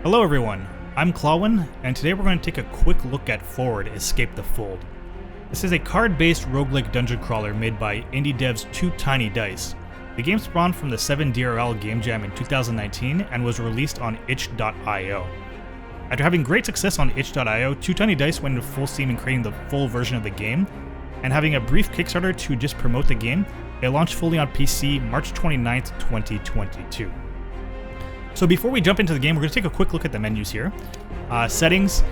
Hello everyone, I'm Clawin, and today we're going to take a quick look at Forward Escape the Fold. This is a card-based roguelike dungeon crawler made by indie devs Too Tiny Dice. The game spawned from the 7DRL Game Jam in 2019 and was released on itch.io. After having great success on itch.io, Too Tiny Dice went into full steam in creating the full version of the game, and having a brief Kickstarter to just promote the game, it launched fully on PC March 29th, 2022. So before we jump into the game, we're going to take a quick look at the menus here. Settings,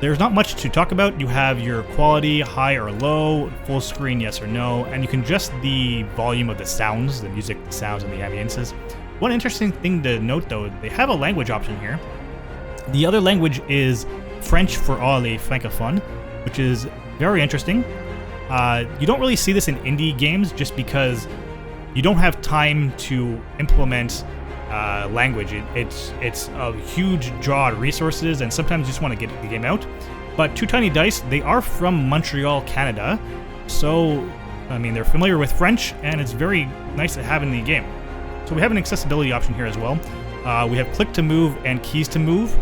there's not much to talk about. You have your quality, high or low, full screen, yes or no, and you can adjust the volume of the sounds, the music, the sounds, and the ambiences. One interesting thing to note though, they have a language option here. The other language is French for all les francophones, which is very interesting. You don't really see this in indie games just because you don't have time to implement language. It's a huge draw on resources, and sometimes you just want to get the game out. But Too Tiny Dice, they are from Montreal, Canada, so I mean they're familiar with French, and it's very nice to have in the game. So we have an accessibility option here as well. We have click to move and keys to move.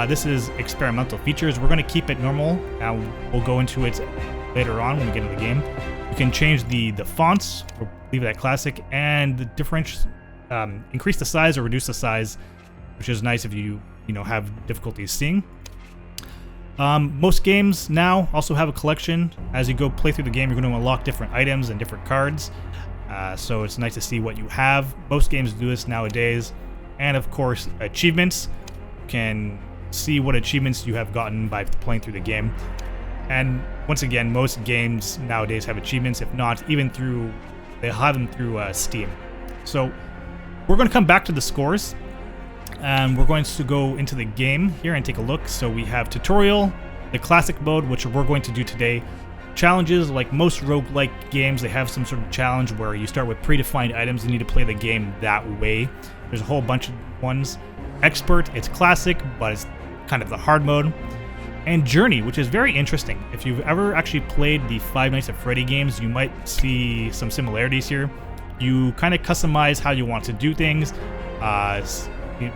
This is experimental features. We're going to keep it normal. We'll go into it later on when we get into the game. You can change the fonts, or leave it at classic, and the increase the size or reduce the size, which is nice if you have difficulties seeing. Most games now also have a collection. As you go play through the game, you're going to unlock different items and different cards. So it's nice to see what you have. Most games do this nowadays. And of course, achievements. You can see what achievements you have gotten by playing through the game. And once again, most games nowadays have achievements. If not, they have them through Steam. So we're going to come back to the scores, and we're going to go into the game here and take a look. So we have tutorial, the classic mode, which we're going to do today. Challenges, like most roguelike games, they have some sort of challenge where you start with predefined items. You need to play the game that way. There's a whole bunch of ones. Expert, it's classic, but it's kind of the hard mode. And journey, which is very interesting. If you've ever actually played the Five Nights at Freddy games, you might see some similarities here. You kind of customize how you want to do things,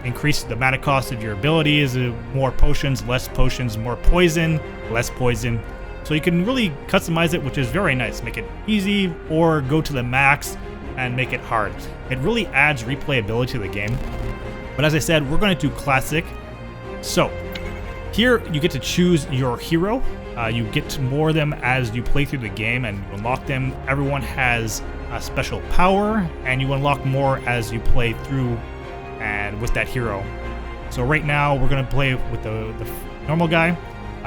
increase the mana cost of your abilities, more potions, less potions, more poison, less poison. So you can really customize it, which is very nice. Make it easy or go to the max and make it hard. It really adds replayability to the game. But as I said, we're going to do classic. So here you get to choose your hero. You get more of them as you play through the game and you unlock them. Everyone has a special power, and you unlock more as you play through and with that hero. So right now we're going to play with the normal guy.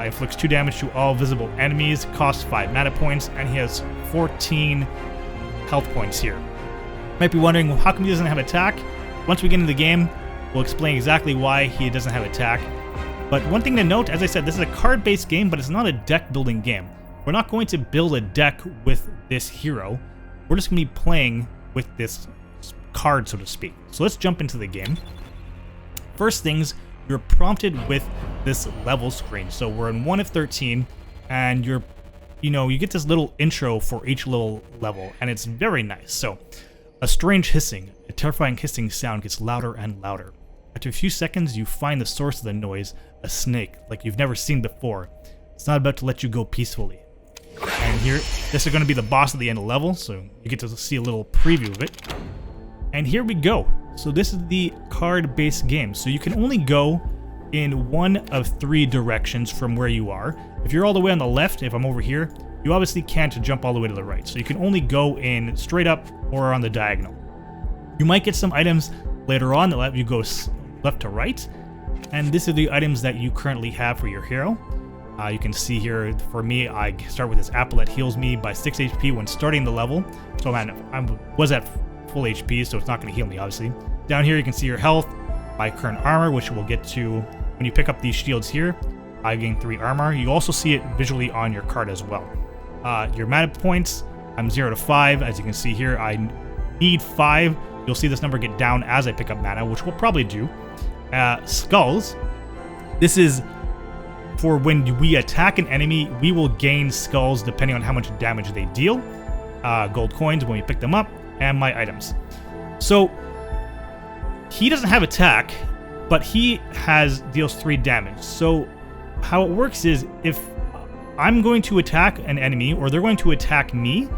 Inflicts 2 damage to all visible enemies, costs 5 mana points, and he has 14 health points here. Might be wondering, well, how come he doesn't have attack? Once we get into the game, we'll explain exactly why he doesn't have attack. But one thing to note, as I said, this is a card-based game, but it's not a deck-building game. We're not going to build a deck with this hero. We're just going to be playing with this card, so to speak. So let's jump into the game. First things, you're prompted with this level screen. So we're in 1 of 13, and you get this little intro for each little level, and it's very nice. So a strange hissing, a terrifying hissing sound gets louder and louder. After a few seconds, you find the source of the noise, a snake, like you've never seen before. It's not about to let you go peacefully. And here, this is going to be the boss at the end of the level, so you get to see a little preview of it. And here we go. So this is the card-based game. So you can only go in 1 of 3 directions from where you are. If you're all the way on the left, if I'm over here, you obviously can't jump all the way to the right. So you can only go in straight up or on the diagonal. You might get some items later on that let you go left to right. And these are the items that you currently have for your hero. You can see here, for me, I start with this apple that heals me by 6 HP when starting the level. So I was at full HP, so it's not going to heal me, obviously. Down here, you can see your health, my current armor, which we'll get to when you pick up these shields here. I gain 3 armor. You also see it visually on your card as well. Your mana points, I'm 0 to 5. As you can see here, I need 5. You'll see this number get down as I pick up mana, which we'll probably do. Skulls. This is for when we attack an enemy, we will gain skulls depending on how much damage they deal. Gold coins when we pick them up, and my items. So he doesn't have attack, but he deals 3 damage. So how it works is if I'm going to attack an enemy or they're going to attack me,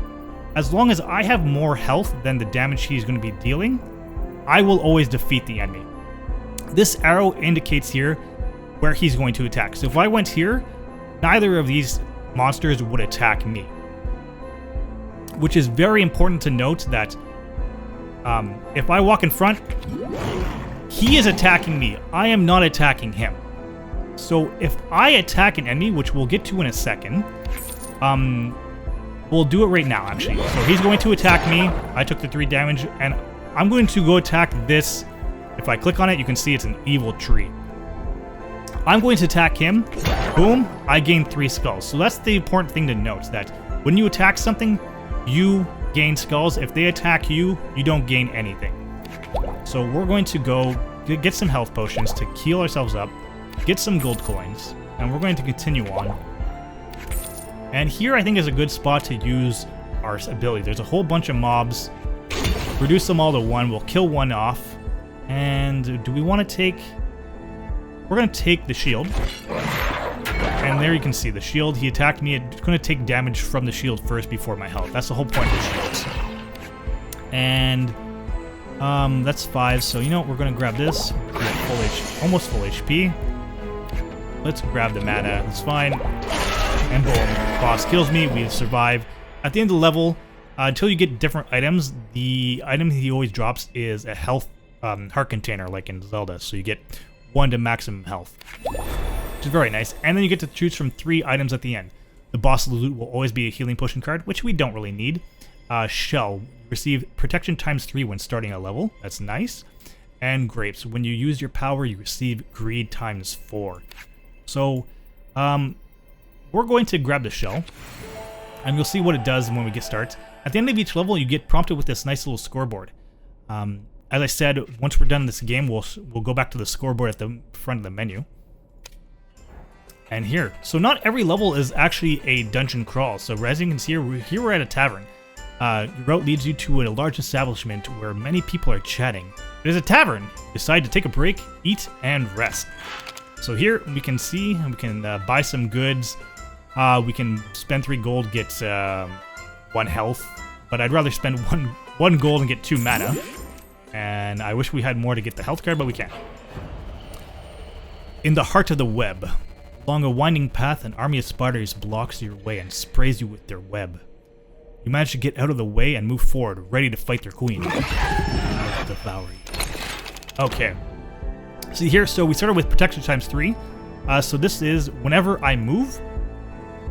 as long as I have more health than the damage he's going to be dealing, I will always defeat the enemy. This arrow indicates here where he's going to attack. So if I went here, neither of these monsters would attack me. Which is very important to note that if I walk in front, he is attacking me. I am not attacking him. So if I attack an enemy, which we'll get to in a second, we'll do it right now, actually. So he's going to attack me. I took the 3 damage, and I'm going to go attack this. If I click on it, you can see it's an evil tree. I'm going to attack him. Boom, I gain 3 skulls. So that's the important thing to note, that when you attack something, you gain skulls. If they attack you, you don't gain anything. So we're going to go get some health potions to heal ourselves up, get some gold coins, and we're going to continue on. And here I think is a good spot to use our ability. There's a whole bunch of mobs. Reduce them all to 1. We'll kill 1 off. And do we want to take... We're going to take the shield. And there you can see the shield. He attacked me. It's going to take damage from the shield first before my health. That's the whole point of the shields. And that's 5. So you know what? We're going to grab this. We're at almost full HP. Let's grab the mana. That's fine. And boom. Boss kills me. We survive. At the end of the level, until you get different items, the item he always drops is a health heart container, like in Zelda. So you get 1 to maximum health, which is very nice. And then you get to choose from 3 items at the end. The boss loot will always be a healing potion card, which we don't really need. Shell. Receive protection times 3 when starting a level. That's nice. And grapes. When you use your power, you receive greed times 4. So, we're going to grab the shell, and you'll see what it does when we get started. At the end of each level, you get prompted with this nice little scoreboard. As I said, once we're done this game, we'll go back to the scoreboard at the front of the menu. And here, so not every level is actually a dungeon crawl. So as you can see here we're at a tavern. Your route leads you to a large establishment where many people are chatting. It is a tavern. Decide to take a break, eat, and rest. So here we can see, we can buy some goods. We can spend 3 gold, get 1 health. But I'd rather spend one gold and get 2 mana. And I wish we had more to get the health card, but we can't. In the heart of the web. Along a winding path, an army of spiders blocks your way and sprays you with their web. You manage to get out of the way and move forward, ready to fight their queen. I'll devour you. Okay. See here, so we started with protection times 3. So this is whenever I move.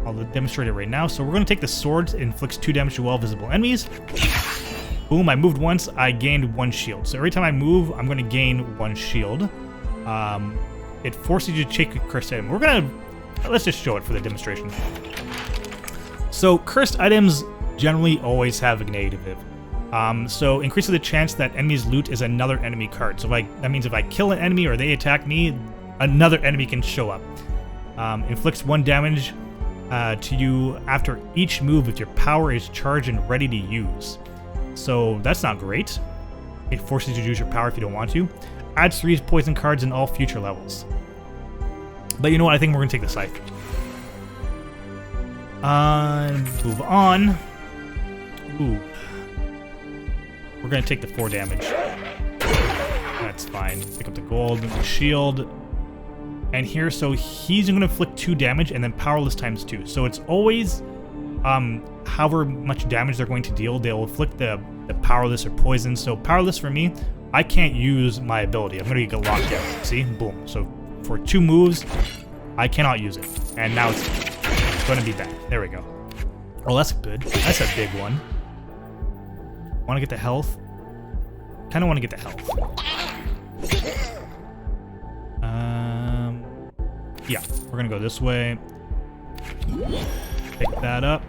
I'll demonstrate it right now. So we're going to take the sword. It inflicts 2 damage to all visible enemies. Boom, I moved once, I gained 1 shield. So every time I move, I'm going to gain 1 shield. It forces you to take a cursed item. Let's just show it for the demonstration. So cursed items generally always have a negative. So increases the chance that enemy's loot is another enemy card. So that means if I kill an enemy or they attack me, another enemy can show up. Inflicts 1 damage to you after each move if your power is charged and ready to use. So that's not great. It forces you to use your power if you don't want to. Adds 3 poison cards in all future levels. But you know what? I think we're going to take the scythe. Move on. Ooh. We're going to take the 4 damage. That's fine. Pick up the gold, the shield. And here, so he's going to inflict 2 damage and then powerless times 2. So it's always however much damage they're going to deal, they'll inflict the powerless or poison. So powerless for me, I can't use my ability. I'm going to get locked out. See? Boom. So for 2 moves, I cannot use it. And now it's going to be bad. There we go. Oh, that's good. That's a big one. Want to get the health? Kind of want to get the health. Yeah, we're going to go this way. Pick that up.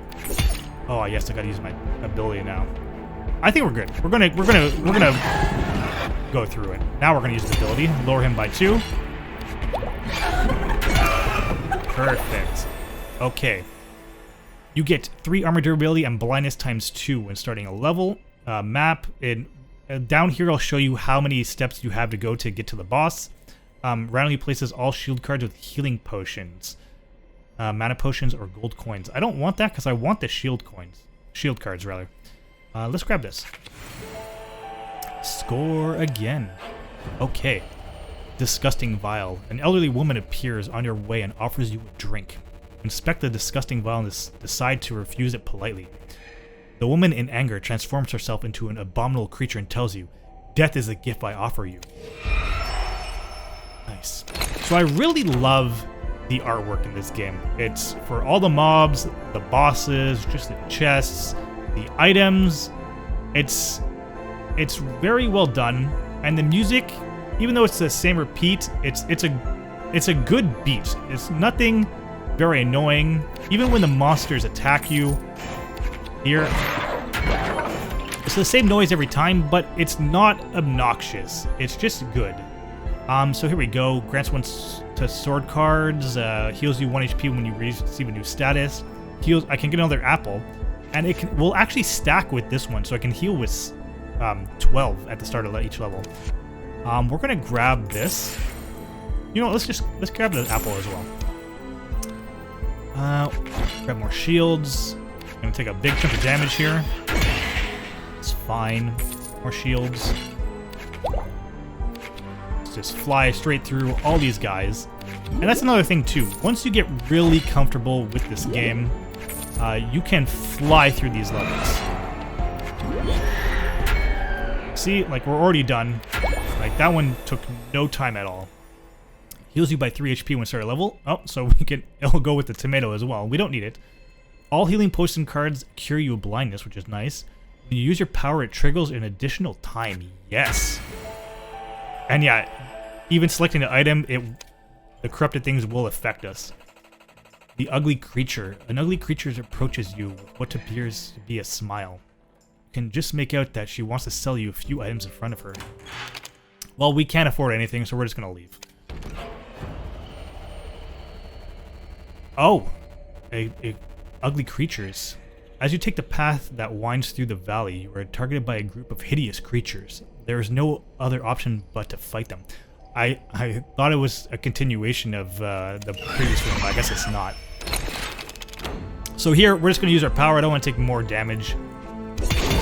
Oh, yes, I got to use my ability now. I think we're good. We're gonna go through it. Now we're gonna use the ability. Lower him by 2. Perfect. Okay. You get 3 armor durability and blindness times 2 when starting a level. Map. Down here I'll show you how many steps you have to go to get to the boss. randomly places all shield cards with healing potions, mana potions, or gold coins. I don't want that because I want the shield coins. Shield cards, rather. Let's grab this. Score again. Okay. Disgusting vial. An elderly woman appears on your way and offers you a drink. Inspect the disgusting vial and decide to refuse it politely. The woman, in anger, transforms herself into an abominable creature and tells you, "Death is the gift I offer you." Nice. So I really love the artwork in this game. It's for all the mobs, the bosses, just the chests, the items. It's very well done, and the music, even though it's the same repeat, it's a good beat. It's nothing very annoying. Even when the monsters attack you, here, it's the same noise every time, but it's not obnoxious. It's just good. So here we go. Grants 1 to sword cards. Heals you 1 HP when you receive a new status. Heals. I can get another apple, and it will actually stack with this one, so I can heal with 12 at the start of each level. We're gonna grab this. You know, let's grab the apple as well. Grab more shields. Gonna take a big chunk of damage here. It's fine. More shields. Let's just fly straight through all these guys. And that's another thing too. Once you get really comfortable with this game, you can fly through these levels. See, like, we're already done. Like, that one took no time at all. Heals you by 3 HP when start a level. Oh, so it'll go with the tomato as well. We don't need it. All healing potion cards cure you of blindness, which is nice. When you use your power, it triggers an additional time. Yes. And yeah, even selecting the item, the corrupted things will affect us. The ugly creature. An ugly creature approaches you with what appears to be a smile. You can just make out that she wants to sell you a few items in front of her. Well, we can't afford anything, so we're just gonna leave. Oh, ugly creatures. As you take the path that winds through the valley, you are targeted by a group of hideous creatures. There is no other option but to fight them. I thought it was a continuation of the previous one, but I guess it's not. So here, we're just going to use our power. I don't want to take more damage.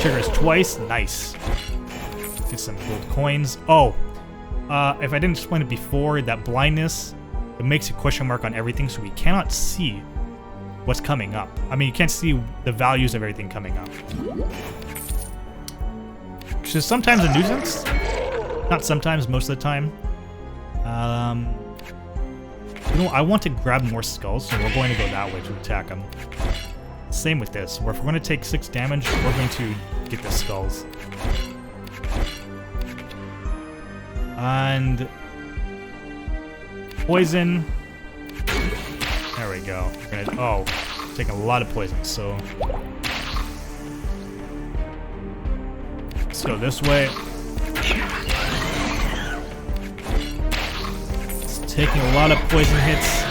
Triggers twice. Nice. Get some gold coins. Oh, if I didn't explain it before, that blindness, it makes a question mark on everything, so we cannot see what's coming up. I mean, you can't see the values of everything coming up. Which is sometimes a nuisance. Not sometimes, most of the time. You know, I want to grab more skulls, so we're going to go that way to attack them. Same with this, where if we're going to take 6 damage, we're going to get the skulls. And poison. There we go. Oh, taking a lot of poison, so let's go this way. It's taking a lot of poison hits.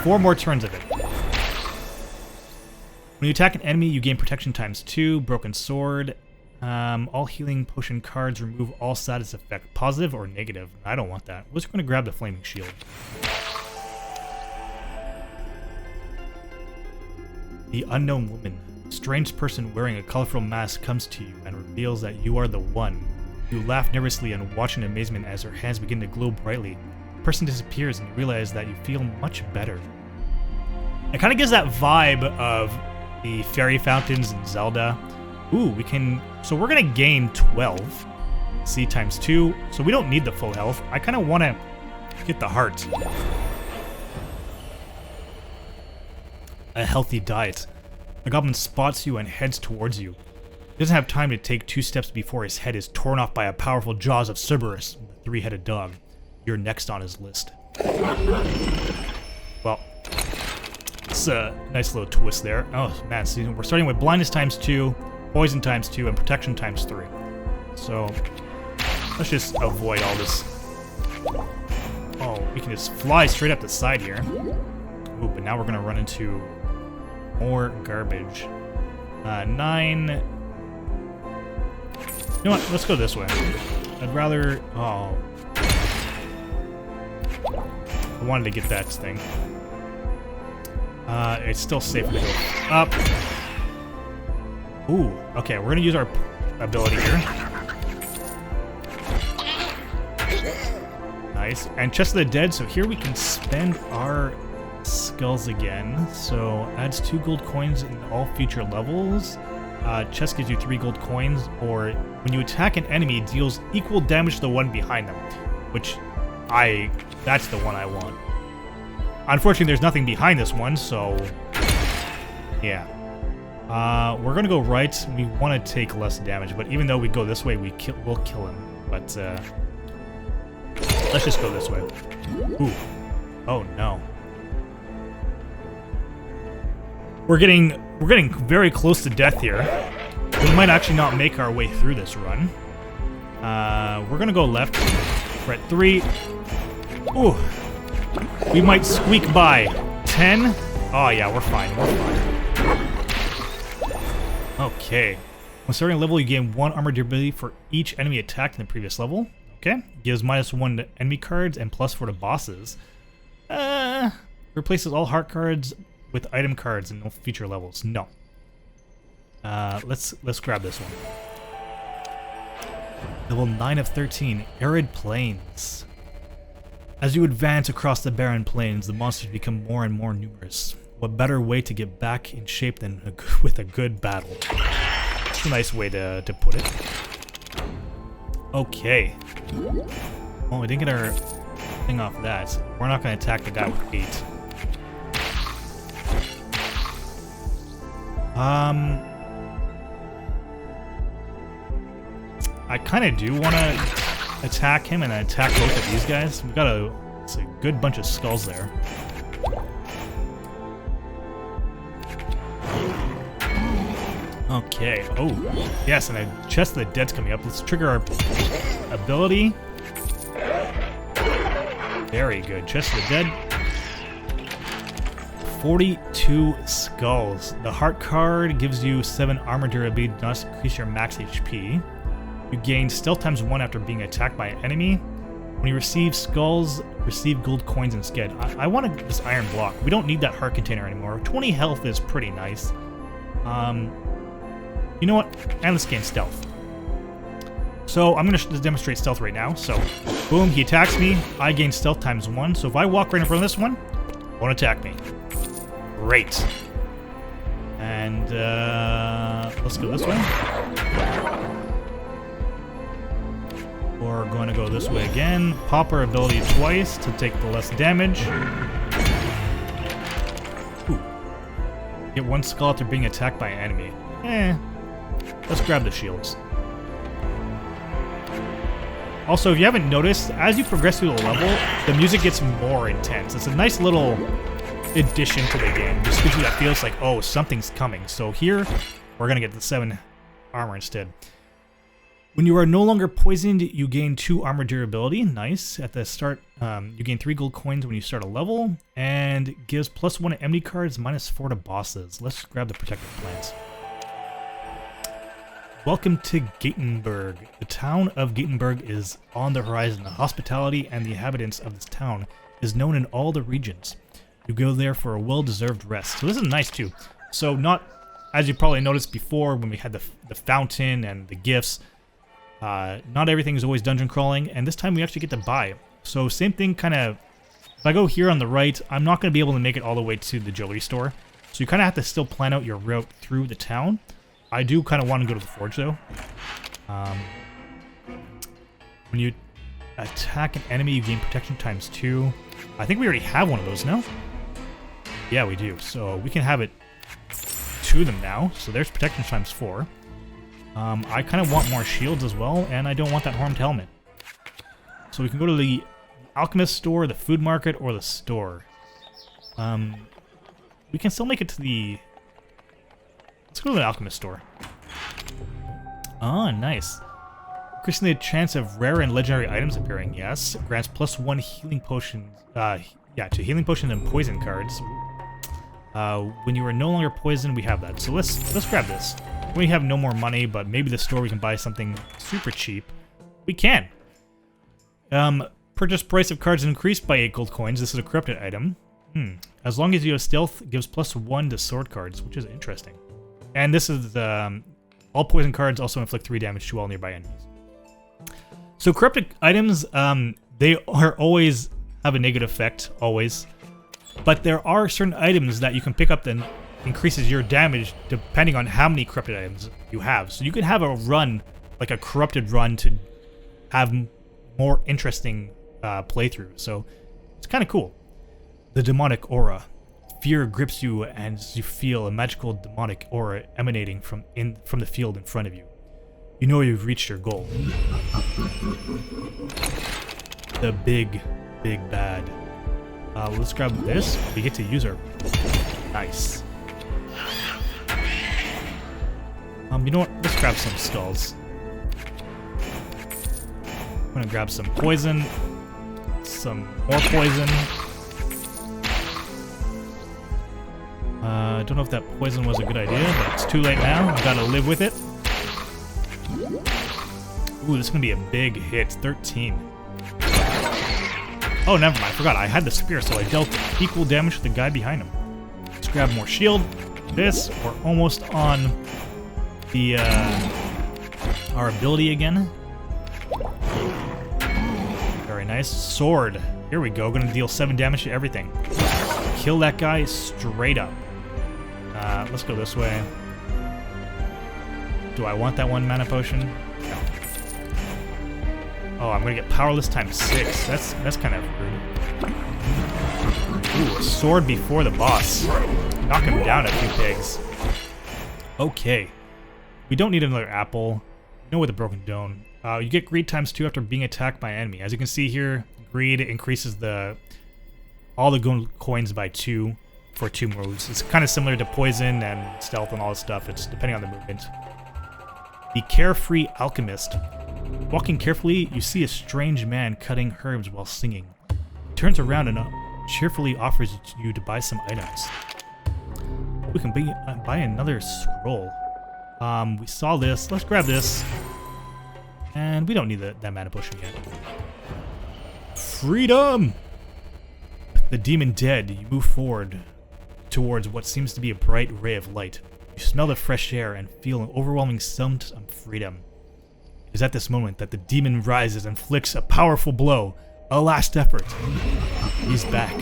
4 more turns of it. When you attack an enemy, you gain protection ×2, broken sword. All healing potion cards remove all status effect, positive or negative. I don't want that. We're just going to grab the flaming shield. The unknown woman. A strange person wearing a colorful mask comes to you and reveals that you are the one. You laugh nervously and watch in amazement as her hands begin to glow brightly. The person disappears and you realize that you feel much better. It kind of gives that vibe of the fairy fountains in Zelda. Ooh, we can... So we're going to gain 12. C ×2. So we don't need the full health. I kind of want to get the heart. A healthy diet. The goblin spots you and heads towards you. He doesn't have time to take 2 steps before his head is torn off by a powerful jaws of Cerberus, the 3-headed dog. You're next on his list. Well, it's a nice little twist there. Oh man, see, we're starting with blindness ×2, poison ×2, and protection ×3. So let's just avoid all this. Oh, we can just fly straight up the side here. Ooh, but now we're gonna run into more garbage. 9. You know what? Let's go this way. I'd rather... Oh. I wanted to get that thing. It's still safe to go up. Ooh, okay, we're gonna use our ability here. Nice. And Chest of the Dead, so here we can spend our skulls again. So adds 2 gold coins in all future levels. Chest gives you 3 gold coins, or when you attack an enemy, it deals equal damage to the one behind them. Which, that's the one I want. Unfortunately, there's nothing behind this one, so yeah. We're gonna go right. We want to take less damage, but even though we go this way, we'll kill him. But let's just go this way. Ooh. Oh no. We're getting very close to death here. We might actually not make our way through this run. We're gonna go left. We're at 3. Ooh. We might squeak by. 10. Oh yeah, we're fine. We're fine. Okay. When starting a level, you gain 1 armor durability for each enemy attacked in the previous level. Okay. Gives -1 to enemy cards and +4 to bosses. Replaces all heart cards with item cards in no future levels. No. Let's grab this one. Level 9 of 13, Arid Plains. As you advance across the barren plains, the monsters become more and more numerous. What better way to get back in shape than with a good battle? That's a nice way to put it. Okay. Well, we didn't get our thing off that. We're not going to attack the guy with 8. I kind of do want to attack him and attack both of these guys. We've got it's a good bunch of skulls there. Okay. Oh, yes, and a Chest of the Dead's coming up. Let's trigger our ability. Very good. Chest of the Dead. 42 skulls. The heart card gives you 7 armor durability, does not increase your max HP. You gain stealth ×1 after being attacked by an enemy. When you receive skulls, receive gold coins instead. I want this iron block. We don't need that heart container anymore. 20 health is pretty nice. You know what? And let's gain stealth. So I'm going to demonstrate stealth right now. So, boom, he attacks me. I gain stealth ×1. So if I walk right in front of this one, it won't attack me. Great. And let's go this way. We're going to go this way again. Pop our ability twice to take the less damage. Ooh. Get 1 skull after being attacked by an enemy. Let's grab the shields. Also, if you haven't noticed, as you progress through the level, the music gets more intense. It's a nice little addition to the game. Just gives you that feels like, oh, something's coming. So here, we're going to get the 7 armor instead. When you are no longer poisoned, you gain 2 armor durability. Nice. At the start, you gain 3 gold coins when you start a level, and gives +1 to enemy cards, -4 to bosses. Let's grab the protective plants. Welcome to Gatenburg. The town of Gatenburg is on the horizon. The hospitality and the inhabitants of this town is known in all the regions. You go there for a well-deserved rest. So this is nice too. So not, as you probably noticed before when we had the fountain and the gifts, not everything is always dungeon crawling, and this time we actually get to buy. So same thing kind of, if I go here on the right, I'm not going to be able to make it all the way to the jewelry store. So you kind of have to still plan out your route through the town. I do kind of want to go to the forge though. When you attack an enemy, you gain protection ×2. I think we already have one of those, no? Yeah, we do. So we can have it to them now. So there's protection ×4. I kind of want more shields as well, and I don't want that horned helmet. So we can go to the alchemist store, the food market, or the store. We can still make it to the... Let's go to the alchemist store. Oh, nice. Increasing the chance of rare and legendary items appearing, yes. Grants +1 healing potions. Yeah, to healing potions and poison cards. When you are no longer poisoned, we have that. So let's grab this. We have no more money, but maybe the store we can buy something super cheap. We can. Purchase price of cards increased by 8 gold coins. This is a corrupted item. As long as you have stealth, it gives +1 to sword cards, which is interesting. And this is all poison cards also inflict 3 damage to all nearby enemies. So corrupted items, they are always have a negative effect, always. But there are certain items that you can pick up that increases your damage depending on how many corrupted items you have. So you can have a run, like a corrupted run, to have more interesting playthrough. So it's kind of cool. The demonic aura. Fear grips you as you feel a magical demonic aura emanating from the field in front of you. You know you've reached your goal. The big bad. Let's grab this. We get to use her. Nice. You know what? Let's grab some skulls. I'm gonna grab some poison. Some more poison. I don't know if that poison was a good idea, but it's too late now. I gotta live with it. Ooh, this is gonna be a big hit. 13. Oh, never mind. I forgot. I had the spear, so I dealt equal damage to the guy behind him. Let's grab more shield. This, we're almost on the our ability again. Very nice. Sword. Here we go. Gonna deal 7 damage to everything. Kill that guy straight up. Let's go this way. Do I want that 1 mana potion? No. Oh, I'm gonna get powerless times 6. That's kind of rude. Ooh, a sword before the boss. Knock him down a few pegs. Okay. We don't need another apple. No with a broken dome. You get greed times 2 after being attacked by an enemy. As you can see here, greed increases all the gold coins by 2 for 2 moves. It's kind of similar to poison and stealth and all this stuff. It's depending on the movement. The Carefree Alchemist. Walking carefully, you see a strange man cutting herbs while singing. He turns around and cheerfully offers you to buy some items. We can buy another scroll. We saw this. Let's grab this. And we don't need that mana potion yet. Freedom! The demon dead, you move forward towards what seems to be a bright ray of light. You smell the fresh air and feel an overwhelming sense of freedom. It is at this moment that the demon rises and inflicts a powerful blow. A last effort. He's back.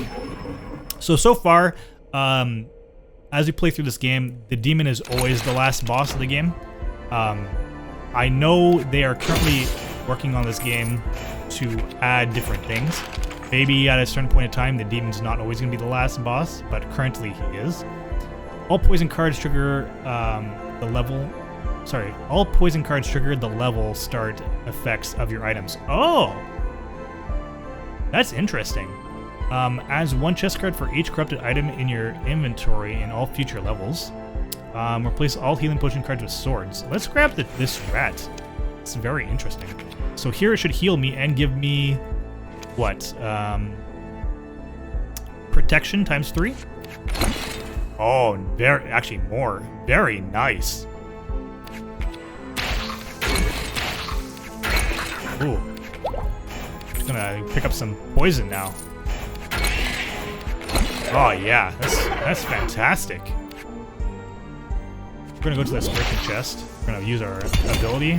So far, as we play through this game, the demon is always the last boss of the game. I know they are currently working on this game to add different things. Maybe at a certain point in time, the demon's not always going to be the last boss, but currently he is. All poison cards trigger all poison cards trigger the level start effects of your items. Oh! That's interesting. Adds 1 chest card for each corrupted item in your inventory in all future levels. Replace all healing potion cards with swords. Let's grab this rat. It's very interesting. So here it should heal me and give me what? Protection times 3? Oh, actually more. Very nice. Ooh. Just gonna pick up some poison now. Oh yeah, that's fantastic. We're gonna go to this breaking chest. We're gonna use our ability.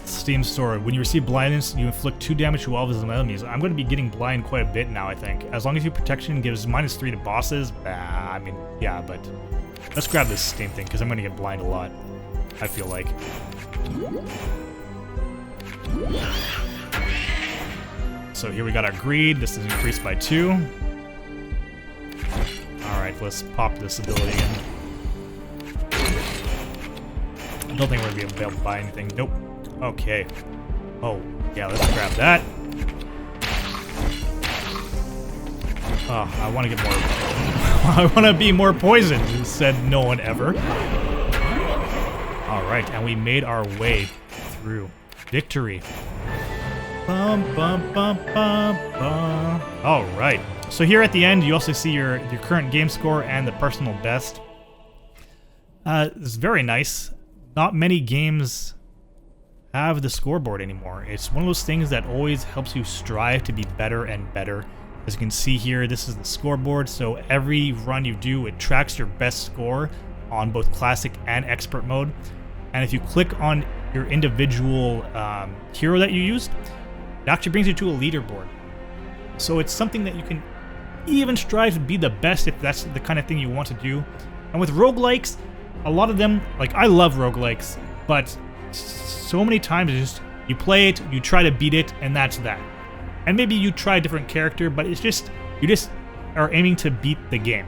Steam Sword. When you receive blindness, you inflict 2 damage to all visible enemies. I'm going to be getting blind quite a bit now, I think. As long as your protection gives -3 to bosses, I mean, yeah, but let's grab this Steam thing, because I'm going to get blind a lot, I feel like. So here we got our greed. This is increased by 2. Alright, let's pop this ability in. I don't think we're going to be able to buy anything. Nope. Okay. Oh, yeah, let's grab that. Oh, I want to get more... I want to be more poisoned, said no one ever. Alright, and we made our way through. Victory. Bum, bum, bum, bum, bum. Alright. So here at the end, you also see your current game score and the personal best. It's very nice. Not many games have the scoreboard anymore. It's one of those things that always helps you strive to be better and better. As you can see here, this is the scoreboard, so every run you do, it tracks your best score on both classic and expert mode. And if you click on your individual hero that you used, it actually brings you to a leaderboard. So it's something that you can even strive to be the best if that's the kind of thing you want to do. And with roguelikes, a lot of them, like, I love roguelikes, but so many times it's just you play it, you try to beat it, and that's that. And maybe you try a different character, but it's just you just are aiming to beat the game.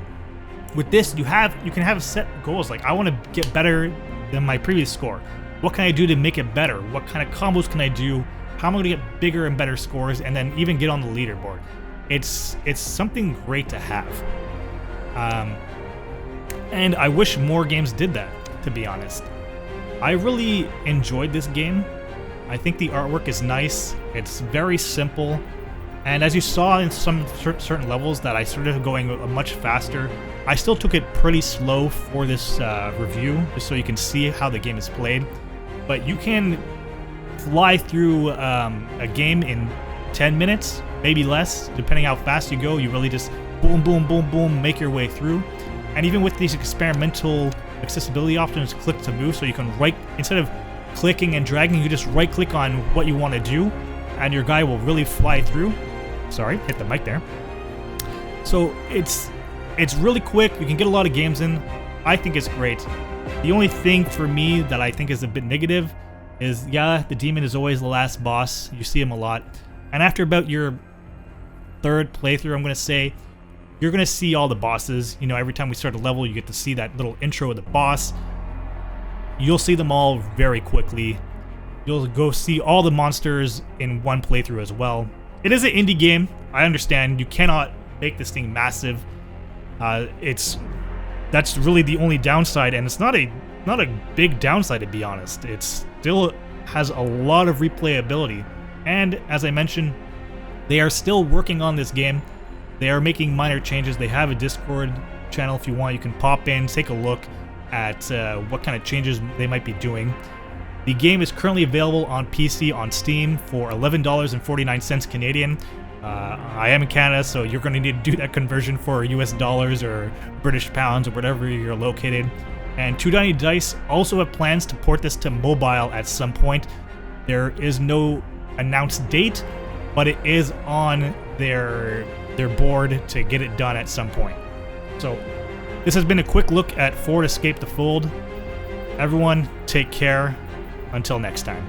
With this, you can have set goals, like I want to get better than my previous score. What can I do to make it better? What kind of combos can I do? How am I going to get bigger and better scores, and then even get on the leaderboard? It's something great to have. And I wish more games did that, to be honest. I really enjoyed this game. I think the artwork is nice. It's very simple. And as you saw in some certain levels that I started going much faster, I still took it pretty slow for this review, just so you can see how the game is played. But you can fly through a game in 10 minutes, maybe less, depending how fast you go. You really just boom, boom, boom, boom, make your way through. And even with these experimental accessibility options, click to move, so you can instead of clicking and dragging, you just right click on what you want to do, and your guy will really fly through. Sorry, hit the mic there. So it's really quick. You can get a lot of games in. I think it's great. The only thing for me that I think is a bit negative is, yeah, the demon is always the last boss. You see him a lot. And after about your third playthrough, I'm going to say, you're going to see all the bosses. You know, every time we start a level, you get to see that little intro of the boss. You'll see them all very quickly. You'll go see all the monsters in one playthrough as well. It is an indie game. I understand. You cannot make this thing massive. That's really the only downside, and it's not a big downside, to be honest. It still has a lot of replayability. And as I mentioned, they are still working on this game. They are making minor changes. They have a Discord channel if you want. You can pop in, take a look at what kind of changes they might be doing. The game is currently available on PC on Steam for $11.49 Canadian. I am in Canada, so you're going to need to do that conversion for US dollars or British pounds or whatever you're located. And Two Tiny Dice also have plans to port this to mobile at some point. There is no announced date, but it is on their board to get it done at some point. So this has been a quick look at Forward Escape the Fold. Everyone, take care. Until next time.